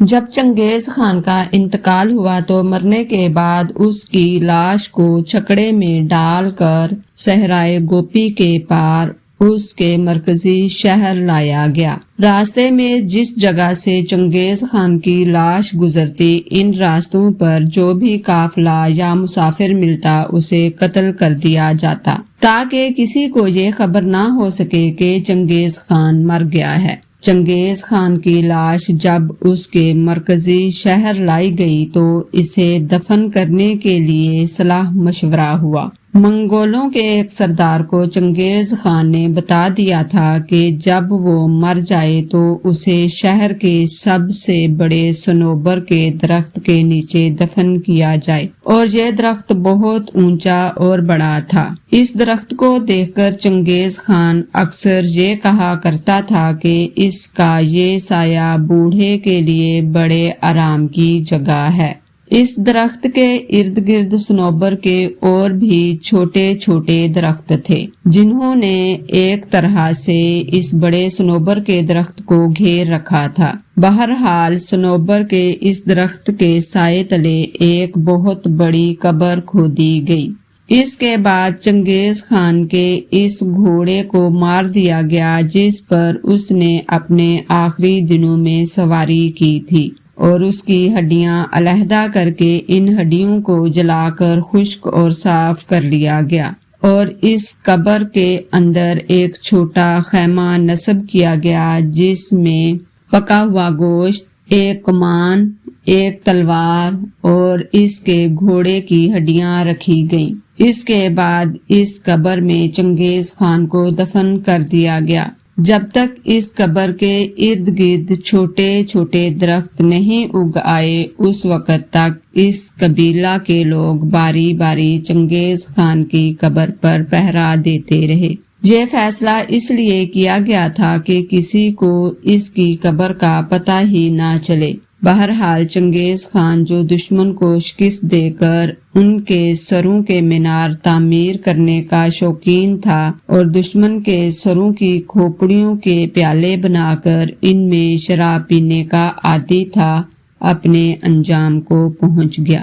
جب چنگیز خان کا انتقال ہوا تو مرنے کے بعد اس کی لاش کو چھکڑے میں ڈال کر صحرائے گوپی کے پار اس کے مرکزی شہر لایا گیا۔ راستے میں جس جگہ سے چنگیز خان کی لاش گزرتی، ان راستوں پر جو بھی قافلہ یا مسافر ملتا اسے قتل کر دیا جاتا، تاکہ کسی کو یہ خبر نہ ہو سکے کہ چنگیز خان مر گیا ہے۔ چنگیز خان کی لاش جب اس کے مرکزی شہر لائی گئی تو اسے دفن کرنے کے لیے صلاح مشورہ ہوا۔ منگولوں کے ایک سردار کو چنگیز خان نے بتا دیا تھا کہ جب وہ مر جائے تو اسے شہر کے سب سے بڑے صنوبر کے درخت کے نیچے دفن کیا جائے، اور یہ درخت بہت اونچا اور بڑا تھا۔ اس درخت کو دیکھ کر چنگیز خان اکثر یہ کہا کرتا تھا کہ اس کا یہ سایہ بوڑھے کے لیے بڑے آرام کی جگہ ہے۔ اس درخت کے ارد گرد صنوبر کے اور بھی چھوٹے چھوٹے درخت تھے، جنہوں نے ایک طرح سے اس بڑے صنوبر کے درخت کو گھیر رکھا تھا۔ بہرحال صنوبر کے اس درخت کے سائے تلے ایک بہت بڑی قبر کھودی گئی۔ اس کے بعد چنگیز خان کے اس گھوڑے کو مار دیا گیا جس پر اس نے اپنے آخری دنوں میں سواری کی تھی، اور اس کی ہڈیاں علیحدہ کر کے ان ہڈیوں کو جلا کر خشک اور صاف کر لیا گیا، اور اس قبر کے اندر ایک چھوٹا خیمہ نصب کیا گیا جس میں پکا ہوا گوشت، ایک کمان، ایک تلوار اور اس کے گھوڑے کی ہڈیاں رکھی گئیں۔ اس کے بعد اس قبر میں چنگیز خان کو دفن کر دیا گیا۔ جب تک اس قبر کے ارد گرد چھوٹے چھوٹے درخت نہیں اگ آئے، اس وقت تک اس قبیلہ کے لوگ باری باری چنگیز خان کی قبر پر پہرا دیتے رہے۔ یہ فیصلہ اس لیے کیا گیا تھا کہ کسی کو اس کی قبر کا پتہ ہی نہ چلے۔ بہرحال چنگیز خان جو دشمن کو شکست دے کر ان کے سروں کے مینار تعمیر کرنے کا شوقین تھا، اور دشمن کے سروں کی کھوپڑیوں کے پیالے بنا کر ان میں شراب پینے کا عادی تھا، اپنے انجام کو پہنچ گیا۔